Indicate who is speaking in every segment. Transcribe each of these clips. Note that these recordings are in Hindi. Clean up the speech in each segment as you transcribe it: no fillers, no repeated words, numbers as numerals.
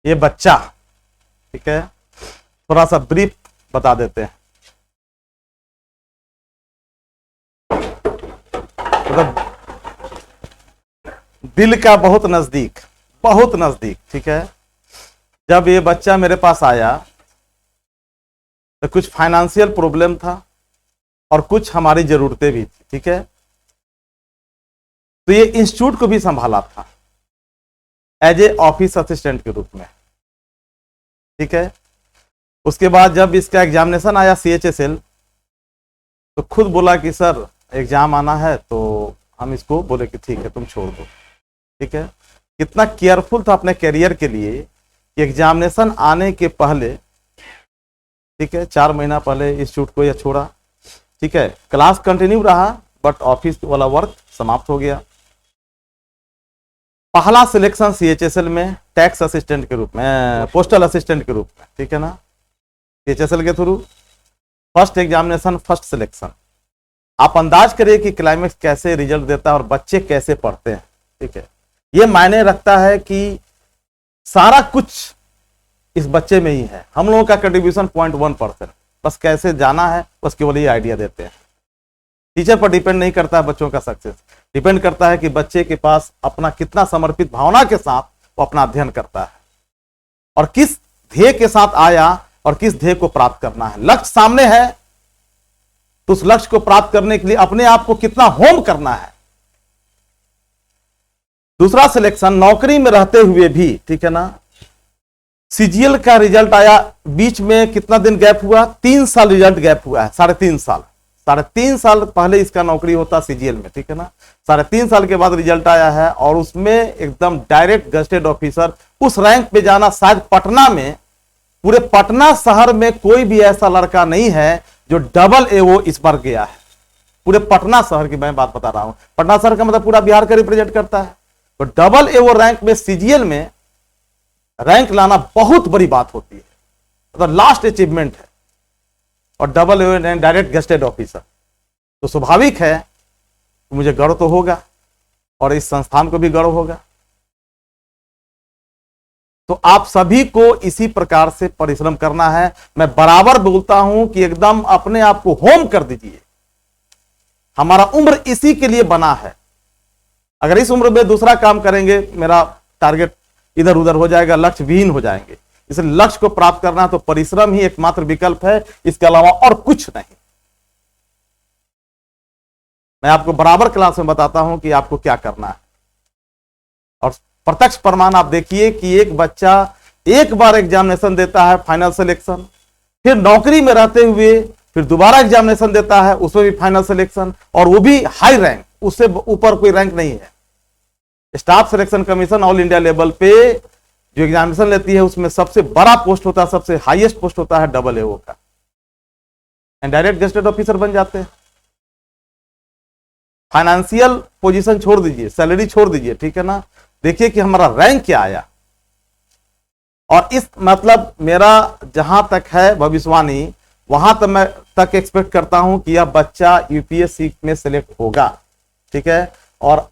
Speaker 1: ये बच्चा, ठीक है, थोड़ा सा ब्रीफ बता देते हैं। मतलब दिल का बहुत नजदीक, बहुत नजदीक, ठीक है। जब ये बच्चा मेरे पास आया तो कुछ फाइनेंशियल प्रॉब्लम था और कुछ हमारी जरूरतें भी थी, ठीक है। तो ये इंस्टीट्यूट को भी संभाला था एज ए ऑफिस असिस्टेंट के रूप में, ठीक है। उसके बाद जब इसका एग्जामिनेशन आया CHSL, तो खुद बोला कि सर एग्जाम आना है, तो हम इसको बोले कि ठीक है तुम छोड़ दो, ठीक है। कितना केयरफुल था अपने करियर के लिए कि एग्जामिनेशन आने के पहले, ठीक है, 4 महीना पहले इंस्टीट्यूट को यह छोड़ा, ठीक है। क्लास कंटिन्यू रहा बट ऑफिस वाला वर्क समाप्त हो गया। पहला सिलेक्शन CHSL में टैक्स असिस्टेंट के रूप में, पोस्टल असिस्टेंट के रूप में, ठीक है ना, CHSL के through first examination, first selection. आप अंदाज करिए कि क्लाइमेक्स कैसे रिजल्ट देता है और बच्चे कैसे पढ़ते हैं, ठीक है। ये मायने रखता है कि सारा कुछ इस बच्चे में ही है। हम लोगों का कंट्रीब्यूशन 0.1%, बस कैसे जाना है, बस केवल ये आइडिया देते हैं। टीचर पर डिपेंड नहीं करता है बच्चों का सक्सेस, डिपेंड करता है कि बच्चे के पास अपना कितना समर्पित भावना के साथ वो अपना अध्ययन करता है और किस ध्येय के साथ आया और किस ध्येय को प्राप्त करना है। लक्ष्य सामने है तो उस लक्ष्य को प्राप्त करने के लिए अपने आप को कितना होम करना है। दूसरा सिलेक्शन नौकरी में रहते हुए भी, ठीक है ना, CGL का रिजल्ट आया, बीच में कितना दिन गैप हुआ, 3 साल रिजल्ट गैप हुआ है, 3.5 साल, 3.5 साल पहले इसका नौकरी होता CGL में, ठीक है ना। 3.5 साल के बाद रिजल्ट आया है और उसमें एकदम डायरेक्ट गजेटेड ऑफिसर, उस रैंक पे जाना शायद पटना में, पूरे पटना शहर में कोई भी ऐसा लड़का नहीं है जो डबल AO इस बार गया है। पूरे पटना शहर की मैं बात बता रहा हूं, पटना शहर का मतलब पूरा बिहार का रिप्रेजेंट करता है। तो डबल AO रैंक में CGL में रैंक लाना बहुत बड़ी बात होती है, मतलब लास्ट अचीवमेंट है। और double AO direct gazetted officer, तो स्वाभाविक है मुझे गर्व तो होगा और इस संस्थान को भी गर्व होगा। तो आप सभी को इसी प्रकार से परिश्रम करना है। मैं बराबर बोलता हूं कि एकदम अपने आप को होम कर दीजिए। हमारा उम्र इसी के लिए बना है। अगर इस उम्र में दूसरा काम करेंगे, मेरा टारगेट इधर उधर हो जाएगा, लक्ष्य विहीन हो जाएंगे। इसलिए लक्ष्य को प्राप्त करना तो परिश्रम ही एकमात्र विकल्प है, इसके अलावा और कुछ नहीं। मैं आपको बराबर क्लास में बताता हूं कि आपको क्या करना है और प्रत्यक्ष प्रमाण आप देखिए कि एक बच्चा एक बार एग्जामिनेशन देता है, फाइनल सिलेक्शन, फिर नौकरी में रहते हुए फिर दोबारा एग्जामिनेशन देता है, उसमें भी फाइनल सिलेक्शन, और वो भी हाई रैंक, उससे ऊपर कोई रैंक नहीं है। Staff selection commission all India level पे जो एग्जामिनेशन लेती है उसमें सबसे बड़ा पोस्ट होता है, सबसे हाईएस्ट पोस्ट होता है डबल AO का, एंड डायरेक्ट गेस्टेड ऑफिसर बन जाते हैं। फाइनेंशियल पोजीशन छोड़ दीजिए, सैलरी छोड़ दीजिए, ठीक है ना, देखिए कि हमारा रैंक क्या आया। और इस मतलब मेरा जहां तक है भविष्यवाणी, वहां तक मैं एक्सपेक्ट करता हूं कि यह बच्चा UPSC में सिलेक्ट होगा, ठीक है। और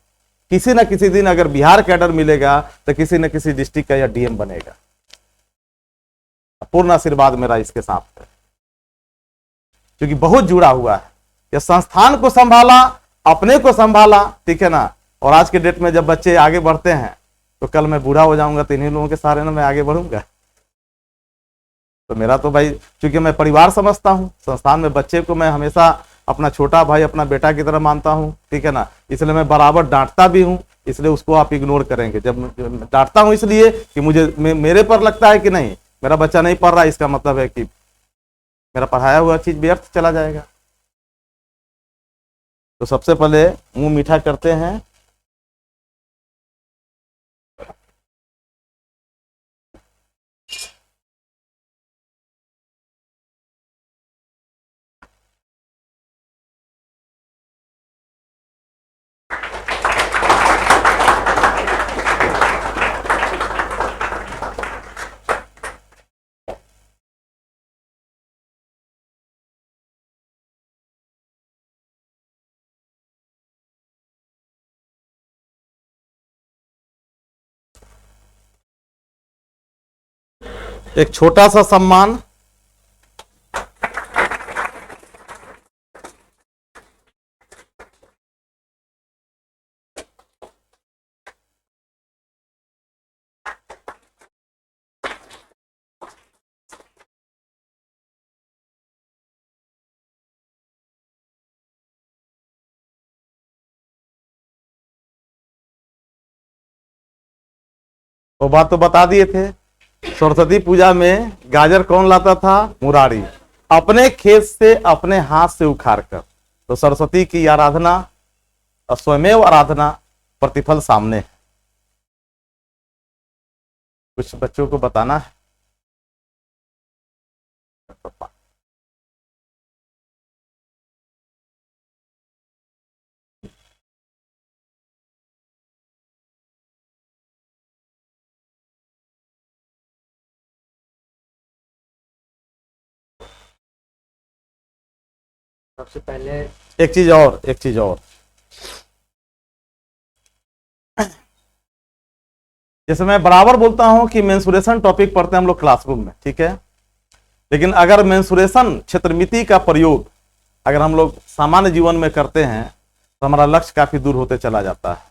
Speaker 1: किसी न किसी दिन अगर बिहार कैडर मिलेगा तो किसी न किसी डिस्ट्रिक्ट का यह DM बनेगा। पूर्ण आशीर्वाद मेरा इसके साथ है, क्योंकि बहुत जुड़ा हुआ है। यह संस्थान को संभाला, अपने को संभाला, ठीक है ना। और आज के डेट में जब बच्चे आगे बढ़ते हैं तो कल मैं बूढ़ा हो जाऊंगा तो इन्हीं लोगों के सहारे ना मैं आगे बढ़ूंगा। तो मेरा तो भाई, क्योंकि मैं परिवार समझता हूं, संस्थान में बच्चे को मैं हमेशा अपना छोटा भाई, अपना बेटा की तरह मानता हूं, ठीक है ना। इसलिए मैं बराबर डांटता भी हूं, इसलिए उसको आप इग्नोर करेंगे। जब डांटता हूं इसलिए कि मुझे मेरे पर लगता है कि नहीं, मेरा बच्चा नहीं पढ़ रहा, इसका मतलब है कि मेरा पढ़ाया हुआ चीज व्यर्थ चला जाएगा। तो सबसे पहले मुंह मीठा करते हैं। एक छोटा सा सम्मान वो बात तो बता दिए थे। सरस्वती पूजा में गाजर कौन लाता था? मुरारी, अपने खेत से अपने हाथ से उखाड़ कर। तो सरस्वती की आराधना और स्वयमेव आराधना, प्रतिफल सामने है। कुछ बच्चों को बताना है।
Speaker 2: सबसे पहले
Speaker 1: एक चीज और जैसे मैं बराबर बोलता हूं कि मेंसुरेशन टॉपिक पढ़ते हैं हम लोग क्लासरूम में, ठीक है, लेकिन अगर मेंसुरेशन क्षेत्रमिति का प्रयोग अगर हम लोग सामान्य जीवन में करते हैं तो हमारा लक्ष्य काफी दूर होते चला जाता है।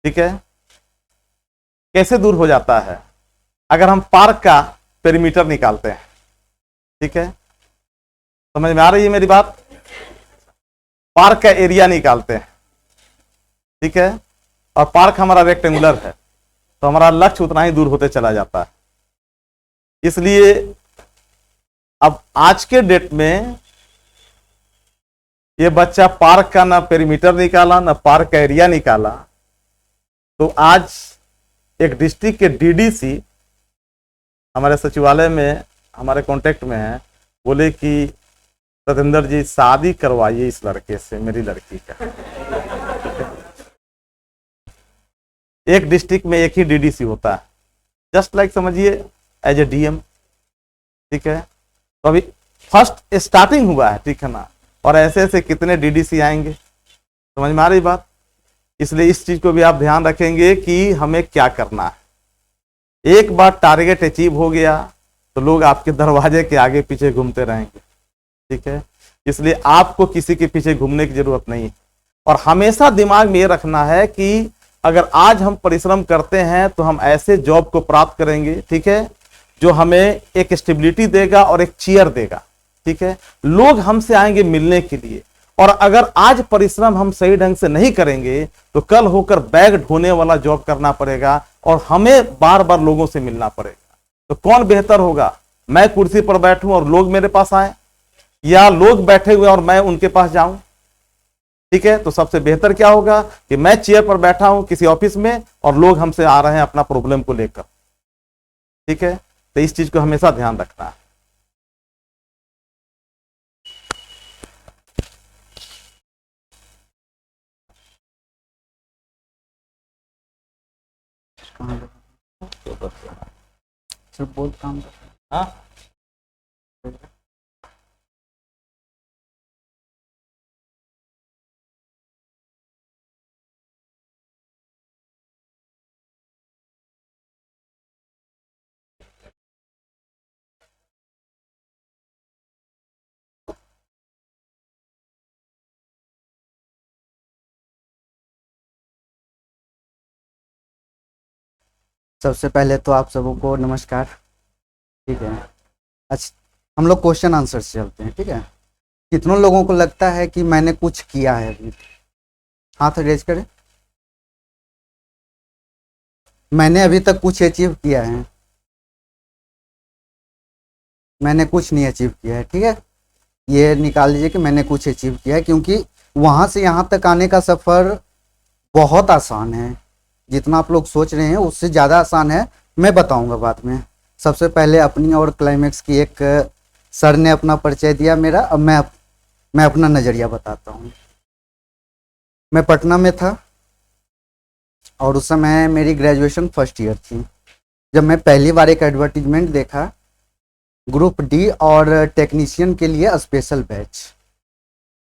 Speaker 1: ठीक है, कैसे दूर हो जाता है? अगर हम पार्क का पेरीमीटर निकालते हैं, ठीक है, समझ में आ रही है मेरी बात? पार्क का एरिया निकालते हैं, ठीक है, और पार्क हमारा रेक्टेंगुलर है, तो हमारा लक्ष्य उतना ही दूर होते चला जाता है। इसलिए अब आज के डेट में ये बच्चा पार्क का ना पेरीमीटर निकाला ना पार्क का एरिया निकाला, तो आज एक डिस्ट्रिक्ट के डीडीसी हमारे सचिवालय में हमारे कांटेक्ट में है, बोले कि सतेंद्र जी शादी करवाइए इस लड़के से, मेरी लड़की का। एक डिस्ट्रिक्ट में एक ही डीडीसी होता है, जस्ट लाइक समझिए एज ए डीएम। ठीक है, तो अभी फर्स्ट स्टार्टिंग हुआ है, ठीक है ना, और ऐसे ऐसे कितने डीडीसी आएंगे, समझ में आ रही बात? इसलिए इस चीज को भी आप ध्यान रखेंगे कि हमें क्या करना है। एक बार टारगेट अचीव हो गया तो लोग आपके दरवाजे के आगे पीछे घूमते रहेंगे। ठीक है, इसलिए आपको किसी के पीछे घूमने की जरूरत नहीं है, और हमेशा दिमाग में ये रखना है कि अगर आज हम परिश्रम करते हैं तो हम ऐसे जॉब को प्राप्त करेंगे, ठीक है, जो हमें एक स्टेबिलिटी देगा और एक चेयर देगा। ठीक है, लोग हमसे आएंगे मिलने के लिए, और अगर आज परिश्रम हम सही ढंग से नहीं करेंगे तो कल होकर बैग ढोने वाला जॉब करना पड़ेगा और हमें बार बार लोगों से मिलना पड़ेगा। तो कौन बेहतर होगा, मैं कुर्सी पर बैठूं और लोग मेरे पास आए, या लोग बैठे हुए और मैं उनके पास जाऊं? ठीक है, तो सबसे बेहतर क्या होगा कि मैं चेयर पर बैठा हूं किसी ऑफिस में और लोग हमसे आ रहे हैं अपना प्रॉब्लम को लेकर। ठीक है, तो इस चीज को हमेशा ध्यान रखना है।
Speaker 2: सब बहुत काम कर।
Speaker 1: हाँ,
Speaker 2: सबसे पहले तो आप सबों को नमस्कार। ठीक है, अच्छा हम लोग क्वेश्चन आंसर से चलते हैं। ठीक है, कितनों लोगों को लगता है कि मैंने कुछ किया है अभी? हाथ रेज करें। मैंने अभी तक कुछ अचीव किया है? मैंने कुछ नहीं अचीव किया है। ठीक है, ये निकाल लीजिए कि मैंने कुछ अचीव किया है, क्योंकि वहां से यहाँ तक आने का सफ़र बहुत आसान है। जितना आप लोग सोच रहे हैं उससे ज़्यादा आसान है, मैं बताऊंगा बाद में। सबसे पहले अपनी और क्लाइमेक्स की एक सर ने अपना परिचय दिया मेरा, अब मैं अपना नज़रिया बताता हूँ। मैं पटना में था और उस समय मेरी ग्रेजुएशन फर्स्ट ईयर थी, जब मैं पहली बार एक एडवर्टीजमेंट देखा ग्रुप डी और टेक्नीशियन के लिए स्पेशल बैच।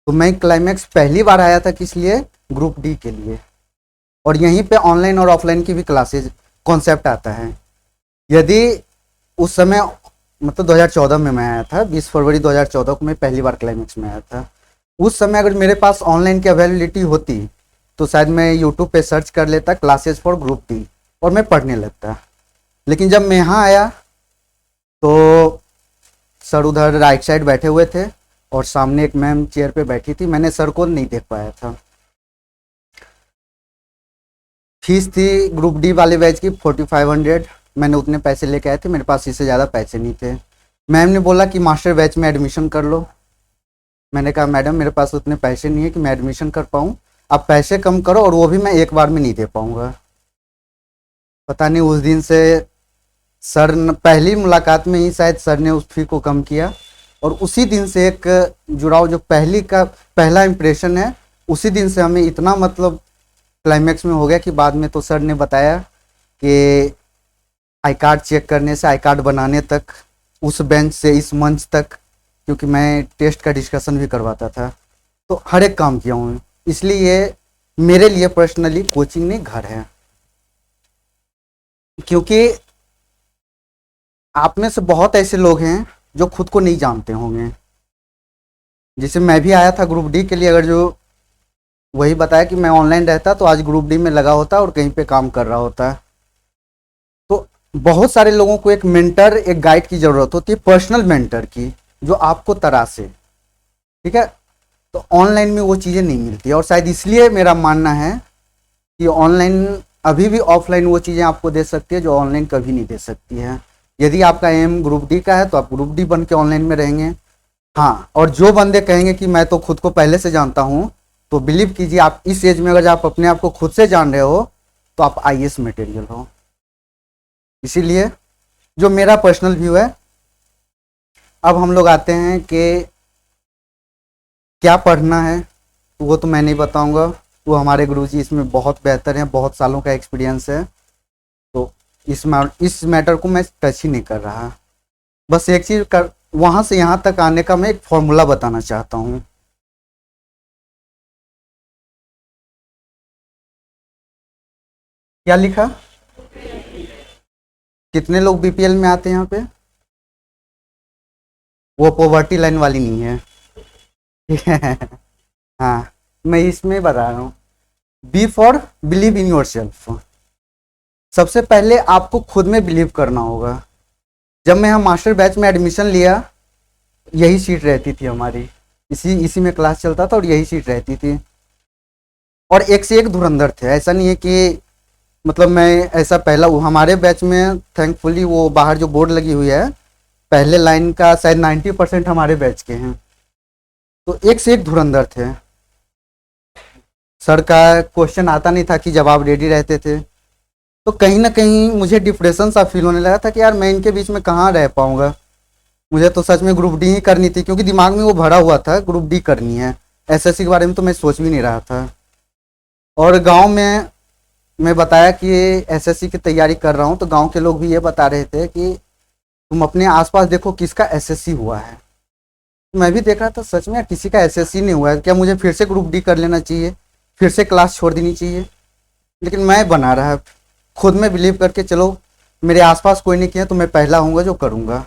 Speaker 2: तो मैं क्लाइमेक्स पहली बार आया था, किस लिए? ग्रुप डी के लिए। और यहीं पे ऑनलाइन और ऑफलाइन की भी क्लासेज कॉन्सेप्ट आता है। यदि उस समय मतलब 2014 में मैं आया था, 20 फरवरी 2014 को मैं पहली बार क्लाइमेक्स में आया था। उस समय अगर मेरे पास ऑनलाइन की अवेलेबिलिटी होती तो शायद मैं यूट्यूब पे सर्च कर लेता क्लासेस फॉर ग्रुप डी और मैं पढ़ने लगता। लेकिन जब मैं यहाँ आया तो सर उधर राइट साइड बैठे हुए थे और सामने एक मैम चेयर पे बैठी थी, मैंने सर को नहीं देख पाया था। फीस थी ग्रुप डी वाले बैच की 4500, मैंने उतने पैसे लेके आए थे, मेरे पास इससे ज़्यादा पैसे नहीं थे। मैम ने बोला कि मास्टर बैच में एडमिशन कर लो। मैंने कहा मैडम मेरे पास उतने पैसे नहीं है कि मैं एडमिशन कर पाऊँ, आप पैसे कम करो और वो भी मैं एक बार में नहीं दे पाऊँगा। पता नहीं उस दिन से सर पहली मुलाकात में ही शायद सर ने उस फी को कम किया और उसी दिन से एक जुड़ाव, जो पहला इम्प्रेशन है, उसी दिन से हमें इतना मतलब क्लाइमेक्स में हो गया कि बाद में तो सर ने बताया कि आई कार्ड चेक करने से आई कार्ड बनाने तक, उस बेंच से इस मंच तक, क्योंकि मैं टेस्ट का डिस्कशन भी करवाता था, तो हर एक काम किया हूँ। इसलिए मेरे लिए पर्सनली कोचिंग नहीं घर है। क्योंकि आप में से बहुत ऐसे लोग हैं जो खुद को नहीं जानते होंगे। जैसे मैं भी आया था ग्रुप डी के लिए, अगर जो वही बताया कि मैं ऑनलाइन रहता तो आज ग्रुप डी में लगा होता और कहीं पे काम कर रहा होता। तो बहुत सारे लोगों को एक मेंटर, एक गाइड की ज़रूरत होती है, पर्सनल मेंटर की, जो आपको तरासे, ठीक है। तो ऑनलाइन में वो चीज़ें नहीं मिलती और शायद इसलिए मेरा मानना है कि ऑनलाइन अभी भी ऑफलाइन वो चीज़ें आपको दे सकती है जो ऑनलाइन कभी नहीं दे सकती है। यदि आपका एम ग्रुप डी का है तो आप ग्रुप डी बन के ऑनलाइन में रहेंगे। हाँ, और जो बंदे कहेंगे कि मैं तो खुद को पहले से जानता हूँ, तो बिलीव कीजिए आप इस एज में अगर आप अपने आप को खुद से जान रहे हो तो आप आईएएस मटेरियल हो। इसीलिए जो मेरा पर्सनल व्यू है, अब हम लोग आते हैं कि क्या पढ़ना है, तो वो तो मैं नहीं बताऊंगा, वो हमारे गुरुजी इसमें बहुत बेहतर हैं, बहुत सालों का एक्सपीरियंस है। तो इस मैटर को मैं टच ही नहीं कर रहा। बस एक चीज कर, वहां से यहाँ तक आने का मैं एक फॉर्मूला बताना चाहता हूँ। क्या लिखा? कितने लोग बीपीएल में आते हैं यहाँ पे? वो पॉवर्टी लाइन वाली नहीं है, ठीक है। हाँ, मैं इसमें बता रहा हूँ, B for believe in your self. सबसे पहले आपको खुद में बिलीव करना होगा। जब मैं यहाँ मास्टर बैच में एडमिशन लिया, यही सीट रहती थी हमारी, इसी में क्लास चलता था और यही सीट रहती थी। और एक से एक धुरंधर थे, ऐसा नहीं है कि मतलब मैं ऐसा पहला हूँ। हमारे बैच में थैंकफुली वो बाहर जो बोर्ड लगी हुई है, पहले लाइन का शायद 90% हमारे बैच के हैं। तो एक से एक धुरंधर थे। सर का क्वेश्चन आता नहीं था कि जवाब रेडी रहते थे। तो कहीं ना कहीं मुझे डिप्रेशन सा फील होने लगा था कि यार मैं इनके बीच में कहाँ रह पाऊंगा। मुझे तो सच में ग्रुप डी ही करनी थी, क्योंकि दिमाग में वो भरा हुआ था ग्रुप डी करनी है। एसएससी के बारे में तो मैं सोच भी नहीं रहा था। और गांव में मैं बताया कि एसएससी की तैयारी कर रहा हूँ, तो गांव के लोग भी ये बता रहे थे कि तुम अपने आसपास देखो किसका एसएससी हुआ है। मैं भी देख रहा था सच में किसी का एसएससी नहीं हुआ है, क्या मुझे फिर से ग्रुप डी कर लेना चाहिए, फिर से क्लास छोड़ देनी चाहिए। लेकिन मैं बना रहा, खुद में बिलीव करके चलो मेरे आसपास कोई नहीं किया तो मैं पहला हूँगा जो करूँगा।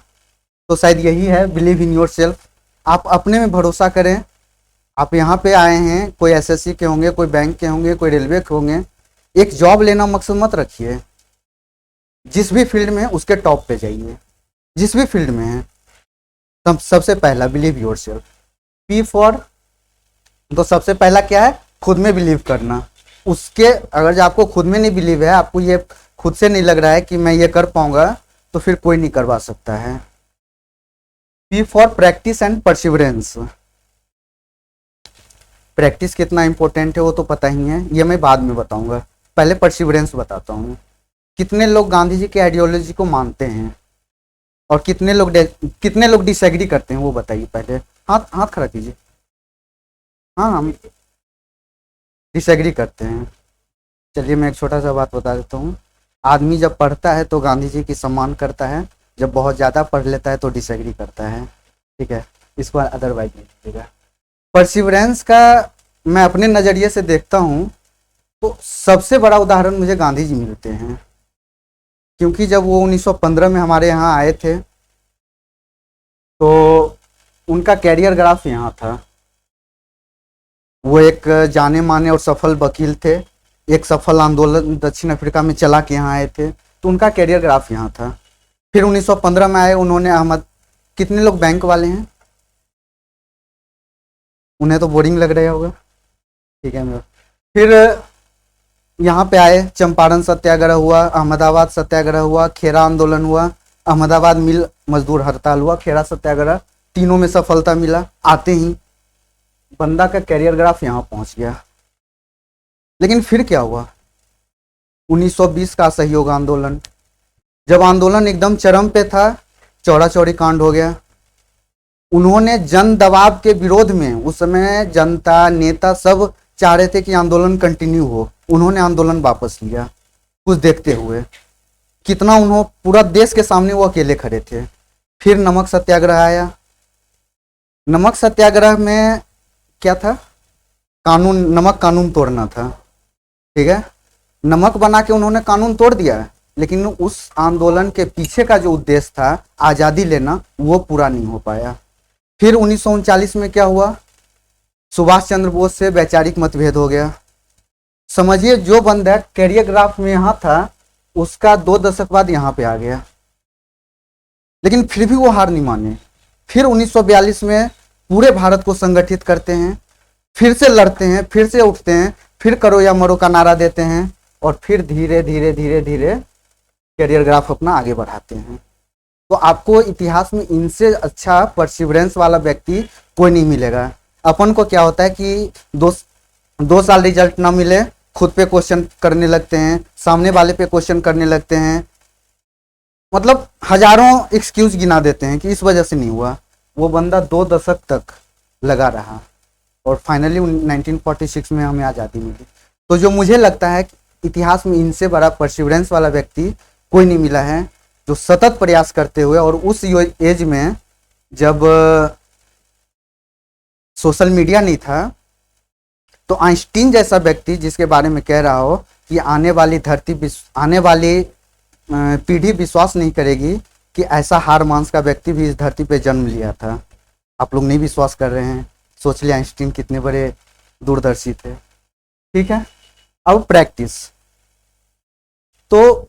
Speaker 2: तो शायद यही है बिलीव इन योर सेल्फ। आप अपने में भरोसा करें। आप यहाँ पे आए हैं, कोई एसएससी के होंगे, कोई बैंक के होंगे, कोई रेलवे के होंगे। एक जॉब लेना मकसद मत रखिए। जिस भी फील्ड में उसके टॉप पे जाइए, जिस भी फील्ड में है। तब सबसे पहला believe your self. P for, तो सबसे पहला क्या है? खुद में बिलीव करना। उसके अगर आपको खुद में नहीं बिलीव है, आपको ये खुद से नहीं लग रहा है कि मैं ये कर पाऊंगा, तो फिर कोई नहीं करवा सकता है। P for practice and perseverance. Practice कितना इंपॉर्टेंट है वो तो पता ही है, ये मैं बाद में बताऊंगा। पहले परसिवरेंस बताता हूँ। कितने लोग गांधी जी की आइडियोलॉजी को मानते हैं और कितने लोग डिसएग्री करते हैं, वो बताइए पहले। हाथ खड़ा कीजिए। हाँ, हम डिसएग्री करते हैं। चलिए मैं एक छोटा सा बात बता देता हूँ। आदमी जब पढ़ता है तो गांधी जी की सम्मान करता है, जब बहुत ज़्यादा पढ़ लेता है तो डिसएग्री करता है, ठीक है। इसको अदरवाइज नहीं लीजिएगा। परसिवरेंस का मैं अपने नज़रिए से देखता हूँ तो सबसे बड़ा उदाहरण मुझे गांधी जी मिलते हैं। क्योंकि जब वो 1915 में हमारे यहाँ आए थे तो उनका कैरियर ग्राफ यहाँ था। वो एक जाने माने और सफल वकील थे, एक सफल आंदोलन दक्षिण अफ्रीका में चला के यहाँ आए थे, तो उनका कैरियर ग्राफ यहाँ था। फिर 1915 में आए, उन्होंने कितने लोग बैंक वाले हैं? उन्हें तो बोरिंग लग रहा होगा, ठीक है मेरा। फिर यहाँ पे आए, चंपारण सत्याग्रह हुआ, अहमदाबाद सत्याग्रह हुआ, खेरा आंदोलन हुआ, अहमदाबाद मिल मजदूर हड़ताल हुआ, खेरा सत्याग्रह, तीनों में सफलता मिला। आते ही बंदा का कैरियर ग्राफ यहाँ पहुंच गया। लेकिन फिर क्या हुआ? 1920 का असहयोग आंदोलन, जब आंदोलन एकदम चरम पे था, चौड़ा चौड़ी कांड हो गया। उन्होंने जन दबाव के विरोध में, उस समय जनता नेता सब चाह रहे थे कि आंदोलन कंटिन्यू हो, उन्होंने आंदोलन वापस लिया कुछ देखते हुए। कितना उन्होंने, पूरा देश के सामने वो अकेले खड़े थे। फिर नमक सत्याग्रह आया। नमक सत्याग्रह में क्या था? कानून, नमक कानून तोड़ना था, ठीक है। नमक बना के उन्होंने कानून तोड़ दिया, लेकिन उस आंदोलन के पीछे का जो उद्देश्य था आजादी लेना, वो पूरा नहीं हो पाया। फिर 1939 में क्या हुआ? सुभाष चंद्र बोस से वैचारिक मतभेद हो गया। समझिए, जो बंदा कैरियर ग्राफ में यहाँ था, उसका 2 दशक बाद यहाँ पे आ गया, लेकिन फिर भी वो हार नहीं माने। फिर 1942 में पूरे भारत को संगठित करते हैं, फिर से लड़ते हैं, फिर से उठते हैं, फिर करो या मरो का नारा देते हैं, और फिर धीरे धीरे धीरे धीरे कैरियर ग्राफ अपना आगे बढ़ाते हैं। तो आपको इतिहास में इनसे अच्छा परसिवरेंस वाला व्यक्ति कोई नहीं मिलेगा। अपन को क्या होता है कि 2 साल रिजल्ट ना मिले, खुद पे क्वेश्चन करने लगते हैं, सामने वाले पे क्वेश्चन करने लगते हैं, मतलब हजारों एक्सक्यूज गिना देते हैं कि इस वजह से नहीं हुआ। वो बंदा 2 दशक तक लगा रहा और फाइनली 1946 में हमें आज़ादी मिली। तो जो मुझे लगता है कि इतिहास में इनसे बड़ा परसिवरेंस वाला व्यक्ति कोई नहीं मिला है, जो सतत प्रयास करते हुए, और उस एज में जब सोशल मीडिया नहीं था, तो आइंस्टीन जैसा व्यक्ति जिसके बारे में कह रहा हो कि आने वाली पीढ़ी विश्वास नहीं करेगी कि ऐसा हार मांस का व्यक्ति भी इस धरती पे जन्म लिया था। आप लोग नहीं विश्वास कर रहे हैं, सोच लिया आइंस्टीन कितने बड़े दूरदर्शी थे, ठीक है। अब प्रैक्टिस, तो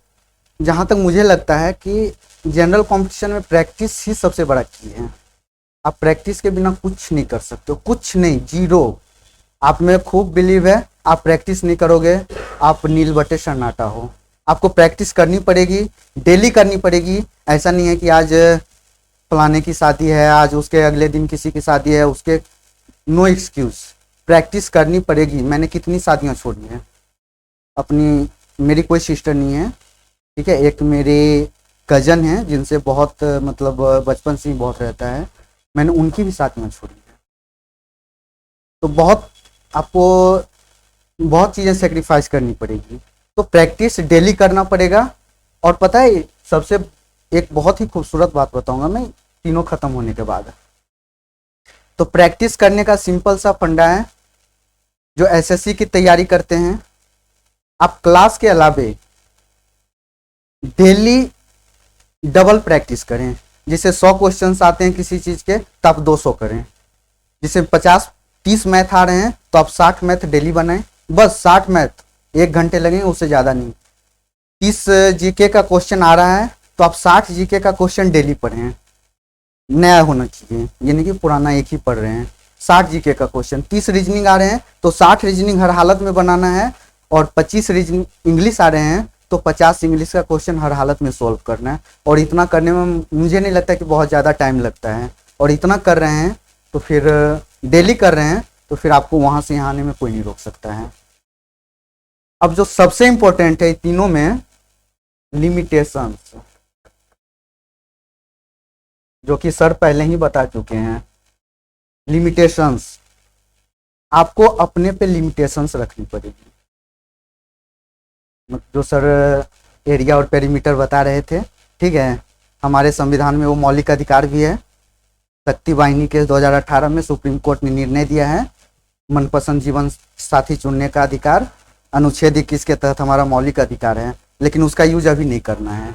Speaker 2: जहाँ तक मुझे लगता है कि जनरल कंपटीशन में प्रैक्टिस ही सबसे बड़ा की है। आप प्रैक्टिस के बिना कुछ नहीं कर सकते हो, कुछ नहीं, जीरो। आप में खूब बिलीव है, आप प्रैक्टिस नहीं करोगे, आप नील बटे सन्नाटा हो। आपको प्रैक्टिस करनी पड़ेगी, डेली करनी पड़ेगी। ऐसा नहीं है कि आज फलाने की शादी है, आज उसके अगले दिन किसी की शादी है, उसके नो एक्सक्यूज, प्रैक्टिस करनी पड़ेगी। मैंने कितनी शादियां छोड़ी हैं अपनी, मेरी कोई सिस्टर नहीं है, ठीक है, एक मेरी कजन है जिनसे बहुत मतलब बचपन से ही बहुत रहता है, मैंने उनकी भी शादियां छोड़ी हैं। तो बहुत आपको बहुत चीज़ें सेक्रीफाइस करनी पड़ेगी। तो प्रैक्टिस डेली करना पड़ेगा। और पता है, सबसे एक बहुत ही खूबसूरत बात बताऊंगा मैं तीनों खत्म होने के बाद। तो प्रैक्टिस करने का सिंपल सा फंडा है, जो एसएससी की तैयारी करते हैं, आप क्लास के अलावे डेली डबल प्रैक्टिस करें। जिसे 100 क्वेश्चंस आते हैं किसी चीज के, तो आप 200 करें। जिसे 50-30 मैथ आ रहे हैं, तो आप 60 मैथ डेली बनाएं। बस 60 मैथ 1 घंटे लगेंगे, उससे ज्यादा नहीं। 30 जीके का क्वेश्चन आ रहा है, तो आप 60 जीके का क्वेश्चन डेली पढ़ें। नया होना चाहिए, यानी कि पुराना एक ही पढ़ रहे हैं। 60 जीके का क्वेश्चन, 30 रीजनिंग आ रहे हैं तो 60 रीजनिंग हर हालत में बनाना है, और 25 रीजनिंग इंग्लिश आ रहे हैं तो 50 इंग्लिश का क्वेश्चन हर हालत में सॉल्व करना है। और इतना करने में मुझे नहीं लगता कि बहुत ज़्यादा टाइम लगता है। और इतना कर रहे हैं तो फिर डेली कर रहे हैं, तो फिर आपको वहाँ से यहाँ आने में कोई नहीं रोक सकता है। अब जो सबसे इंपॉर्टेंट है तीनों में, लिमिटेशंस, जो कि सर पहले ही बता चुके हैं। लिमिटेशंस, आपको अपने पे लिमिटेशंस रखनी पड़ेगी। जो सर एरिया और पेरीमीटर बता रहे थे, ठीक है, हमारे संविधान में वो मौलिक अधिकार भी है। शक्ति वाहिनी केस 2018 में सुप्रीम कोर्ट ने निर्णय दिया है, मनपसंद जीवन साथी चुनने का अधिकार अनुच्छेद 21 के तहत हमारा मौलिक अधिकार है। लेकिन उसका यूज अभी नहीं करना है।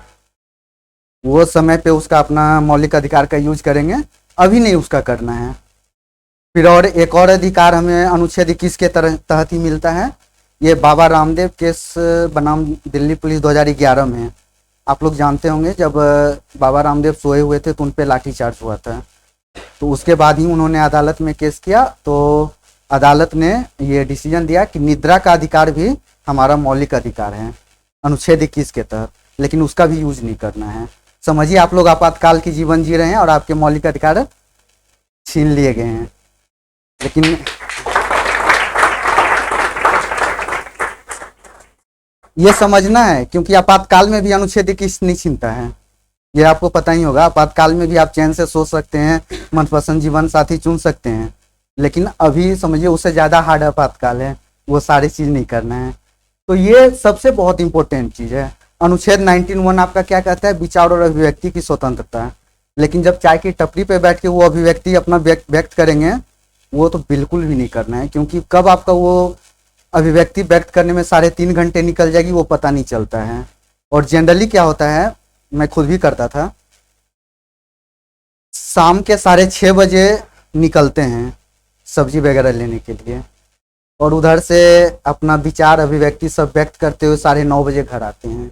Speaker 2: वो समय पे उसका अपना मौलिक अधिकार का यूज करेंगे, अभी नहीं उसका करना है। फिर और एक और अधिकार हमें अनुच्छेद 21 के तहत ही मिलता है। ये बाबा रामदेव केस बनाम दिल्ली पुलिस 2011 में, आप लोग जानते होंगे, जब बाबा रामदेव सोए हुए थे तो उन पे लाठीचार्ज हुआ था। तो उसके बाद ही उन्होंने अदालत में केस किया, तो अदालत ने ये डिसीजन दिया कि निद्रा का अधिकार भी हमारा मौलिक अधिकार है अनुच्छेद 21 के तहत, लेकिन उसका भी यूज नहीं करना है। समझिए आप लोग आपातकाल की जीवन जी रहे हैं और आपके मौलिक अधिकार छीन लिए गए हैं। लेकिन ये समझना है, क्योंकि आपातकाल में भी अनुच्छेद 21 नहीं छीनता है, ये आपको पता ही होगा। आपातकाल में भी आप चैन से सो सकते हैं, मनपसंद जीवन साथी चुन सकते हैं, लेकिन अभी समझिए उससे ज्यादा हार्ड आपातकाल है, वो सारी चीज नहीं करना है। तो ये सबसे बहुत इंपॉर्टेंट चीज है। अनुच्छेद 19(1) आपका क्या कहता है? विचार और अभिव्यक्ति की स्वतंत्रता। लेकिन जब चाय की टपरी पे बैठ के वो अभिव्यक्ति अपना व्यक्त करेंगे, वो तो बिल्कुल भी नहीं करना है, क्योंकि कब आपका वो अभिव्यक्ति व्यक्त करने में 3.5 घंटे निकल जाएगी वो पता नहीं चलता है। और जनरली क्या होता है, मैं खुद भी करता था, शाम के 6:30 बजे निकलते हैं सब्जी वगैरह लेने के लिए, और उधर से अपना विचार अभिव्यक्ति सब व्यक्त करते हुए 9:30 बजे घर आते हैं,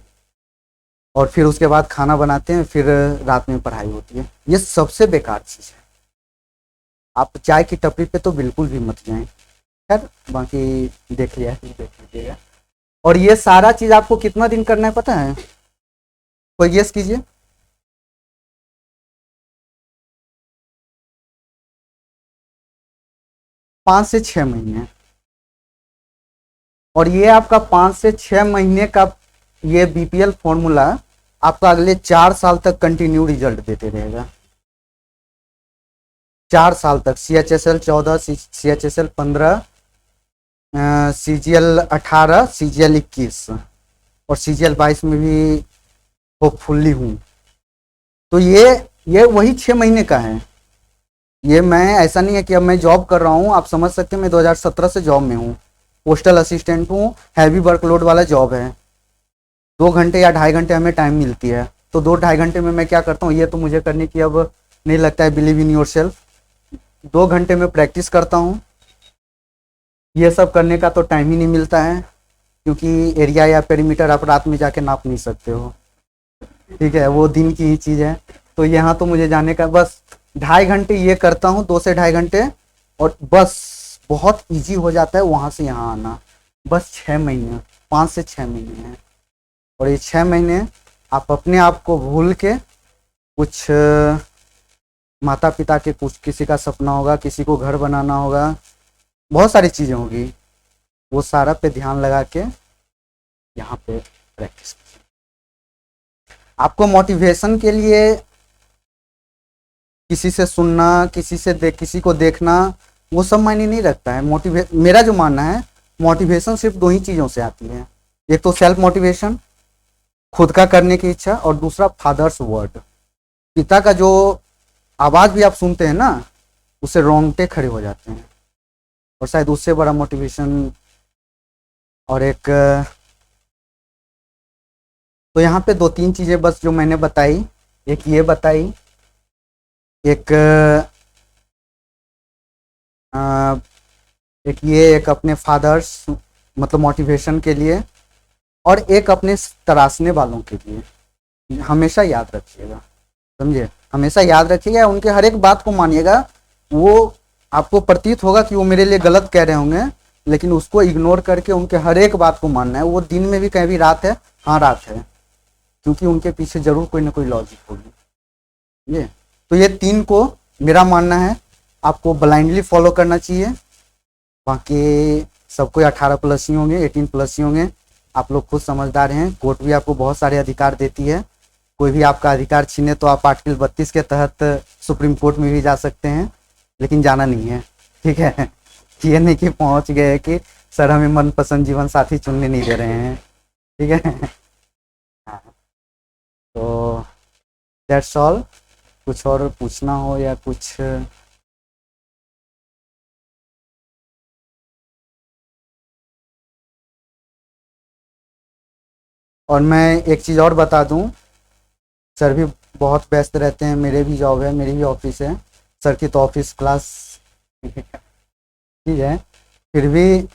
Speaker 2: और फिर उसके बाद खाना बनाते हैं, फिर रात में पढ़ाई होती है। ये सबसे बेकार चीज़ है। आप चाय की टपरी पे तो बिल्कुल भी मत जाएं। खैर बाकी देख लीजिएगा। और ये सारा चीज आपको कितना दिन करना है पता है? कोई गेस कीजिए। 5 से 6 महीने। और ये आपका 5 से 6 महीने का ये बीपीएल फॉर्मूला आपका अगले 4 साल तक कंटिन्यू रिजल्ट देते रहेगा। 4 साल तक। CHSL 14, CHSL 15, CGL 18, CGL 21 और CGL 22 में भी होपफुली हूँ। तो ये वही 6 महीने का है। ये मैं ऐसा नहीं है कि अब मैं जॉब कर रहा हूँ, आप समझ सकते हैं मैं 2017 से जॉब में हूँ, पोस्टल असिस्टेंट हूँ, हैवी वर्कलोड वाला जॉब है। 2 घंटे या 2.5 घंटे हमें टाइम मिलती है, तो 2-2.5 घंटे में मैं क्या करता हूँ, ये तो मुझे करने की अब नहीं लगता है, बिलीव इन योर सेल्फ। 2 घंटे में प्रैक्टिस करता हूँ। ये सब करने का तो टाइम ही नहीं मिलता है, क्योंकि एरिया या पेरीमीटर आप रात में जाके नाप नहीं सकते हो, ठीक है, वो दिन की ही चीज़ है। तो यहाँ तो मुझे जाने का बस 2.5 घंटे ये करता हूँ, 2 से 2.5 घंटे, और बस बहुत इजी हो जाता है वहाँ से यहाँ आना। बस 6 महीने, 5 से 6 महीने हैं। और ये 6 महीने आप अपने आप को भूल के, कुछ माता पिता के, कुछ किसी का सपना होगा, किसी को घर बनाना होगा, बहुत सारी चीज़ें होगी, वो सारा पे ध्यान लगा के यहाँ पे प्रैक्टिस। आपको मोटिवेशन के लिए किसी से सुनना, किसी को देखना, वो सब मायने नहीं रखता है। मेरा जो मानना है, मोटिवेशन सिर्फ 2 ही चीज़ों से आती है। एक तो सेल्फ मोटिवेशन, खुद का करने की इच्छा, और दूसरा फादर्स वर्ड, पिता का जो आवाज़ भी आप सुनते हैं ना, उससे रोंगटे खड़े हो जाते हैं। और शायद उससे बड़ा मोटिवेशन और एक, तो यहाँ पे 2-3 चीज़ें बस जो मैंने बताई, एक ये बताई, एक अपने फादर्स मतलब मोटिवेशन के लिए, और एक अपने तराशने वालों के लिए। हमेशा याद रखिएगा, समझे, हमेशा याद रखिएगा, उनके हर एक बात को मानिएगा। वो आपको प्रतीत होगा कि वो मेरे लिए गलत कह रहे होंगे, लेकिन उसको इग्नोर करके उनके हर एक बात को मानना है। वो दिन में भी कहीं भी रात है, हाँ रात है, क्योंकि उनके पीछे जरूर कोई ना कोई लॉजिक होगी। ये 3 को मेरा मानना है आपको ब्लाइंडली फॉलो करना चाहिए। बाकी सब कोई 18+ ही होंगे, 18+ ही होंगे। आप लोग खुद समझदार हैं। कोर्ट भी आपको बहुत सारे अधिकार देती है। कोई भी आपका अधिकार छीने तो आप आर्टिकल 32 के तहत सुप्रीम कोर्ट में भी जा सकते हैं, लेकिन जाना नहीं है, ठीक है। ये नहीं कि पहुंच गए कि सर हमें मनपसंद जीवन साथी चुनने नहीं दे रहे हैं, ठीक है। तो दैट्स ऑल। कुछ और पूछना हो या कुछ? और मैं एक चीज़ और बता दूं, सर भी बहुत व्यस्त रहते हैं, मेरे भी जॉब है, मेरी भी ऑफिस है, सर की तो ऑफिस क्लास ठीक है, फिर भी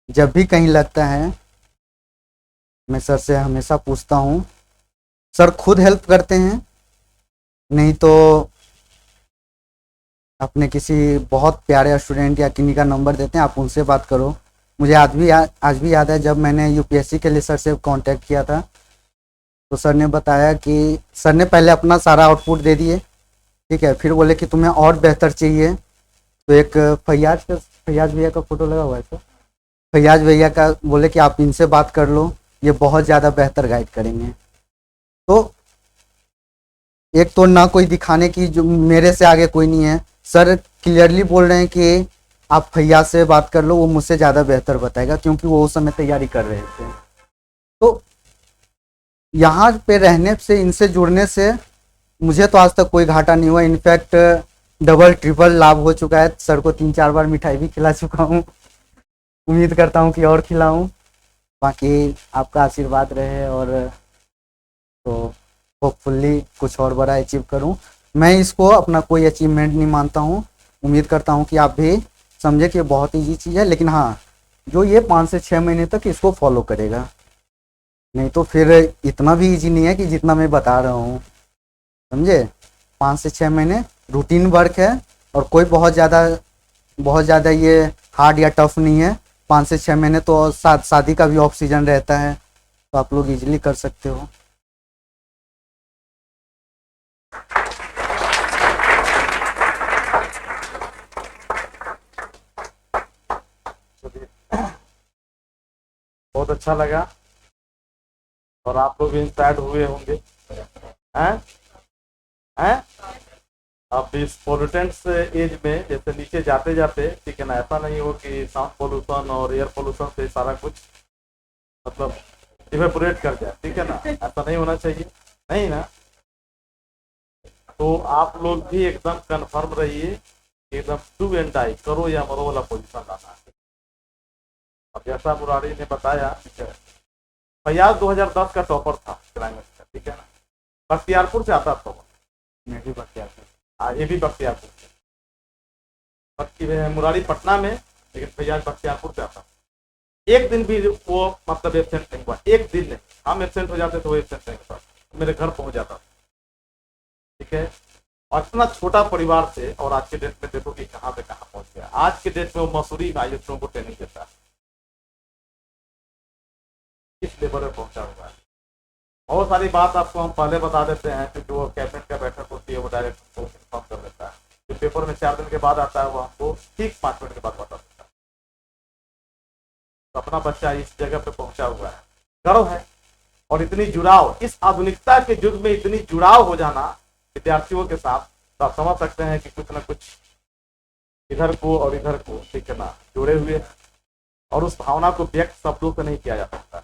Speaker 2: जब भी कहीं लगता है मैं सर से हमेशा पूछता हूँ। सर खुद हेल्प करते हैं, नहीं तो अपने किसी बहुत प्यारे स्टूडेंट या किन्हीं का नंबर देते हैं, आप उनसे बात करो। मुझे आज भी याद है जब मैंने यूपीएससी के लिए सर से कांटेक्ट किया था, तो सर ने बताया कि सर ने पहले अपना सारा आउटपुट दे दिए, ठीक है, फिर बोले कि तुम्हें और बेहतर चाहिए, तो एक फैयाज भैया का फ़ोटो लगा हुआ है सर, फैयाज भैया का बोले कि आप इनसे बात कर लो, ये बहुत ज़्यादा बेहतर गाइड करेंगे। तो एक तो ना कोई दिखाने की, जो मेरे से आगे कोई नहीं है, सर क्लियरली बोल रहे हैं कि आप फैयाज से बात कर लो, वो मुझसे ज़्यादा बेहतर बताएगा, क्योंकि वो उस समय तैयारी कर रहे थे। तो यहाँ पे रहने से, इनसे जुड़ने से मुझे तो आज तक कोई घाटा नहीं हुआ, इनफैक्ट डबल ट्रिपल लाभ हो चुका है। सर को 3-4 बार मिठाई भी खिला चुका हूँ, उम्मीद करता हूँ कि और खिलाऊं। बाकी आपका आशीर्वाद रहे, और तो होपफुली कुछ और बड़ा अचीव करूं। मैं इसको अपना कोई अचीवमेंट नहीं मानता हूं, उम्मीद करता हूं कि आप भी समझे कि ये बहुत ईजी चीज़ है, लेकिन हाँ, जो ये 5 से 6 महीने तक इसको फॉलो करेगा, नहीं तो फिर इतना भी इजी नहीं है कि जितना मैं बता रहा हूँ, समझे। 5 से 6 महीने रूटीन वर्क है, और कोई बहुत ज़्यादा ये हार्ड या टफ नहीं है। 5 से 6 महीने तो शादी का भी ऑफ सीजन रहता है, तो आप लोग इजीली कर सकते हो।
Speaker 1: बहुत अच्छा लगा, और आप लोग इंस्पायर्ड हुए होंगे, हैं हैं। अब इस पोल्यूटेंट्स एज में जैसे नीचे जाते जाते, ठीक है ना, ऐसा नहीं हो कि साउंड पोल्यूशन और एयर पोल्यूशन से सारा कुछ मतलब इवेपोरेट कर जाए, ठीक है ना, ऐसा नहीं होना चाहिए, नहीं ना। तो आप लोग भी एकदम कंफर्म रहिए, एकदम डू एंड डाई, करो या मरो वाला पोजीशन लाना है। अब जैसा मुरारी ने बताया, ठीक है, फैयाज 2010 का टॉपर था क्लाइमेट का, ठीक है ना, बख्तियारपुर से आता था, मैं भी बख्तियारपुर, ये भी बख्तियारपुर से, मुरारी पटना में, लेकिन फैयाज बख्तियारपुर से आता। एक दिन भी वो मतलब एबसेंट नहीं हुआ, एक दिन नहीं। हम एबसेंट हो जाते तो वो एबसेंट नहीं होता, मेरे घर पहुंच जाता, ठीक है। और इतना छोटा परिवार से, और आज के डेट में देखो कि कहाँ से कहाँ पहुंच गया। आज के डेट में वो मसूरी आयुषों को ट्रेनिंग देता है, किस लेवल में पहुंचा हुआ है। बहुत सारी बात आपको हम पहले बता देते हैं, क्योंकि वो कैबिनेट का बैठक होती है, वो डायरेक्ट इन्फॉर्म कर देता है। जो पेपर में 4 दिन के बाद आता है, वो हमको ठीक 5 मिनट के बाद बता देता है। तो अपना बच्चा इस जगह पे पहुंचा हुआ है, गर्व है। और इतनी जुड़ाव, इस आधुनिकता के युग में इतनी जुड़ाव हो जाना विद्यार्थियों के साथ, तो आप समझ सकते हैं कि कुछ ना कुछ इधर को और इधर को, ठीक है ना, जुड़े हुए हैं। और उस भावना को व्यक्त शब्दों से नहीं किया जा सकता।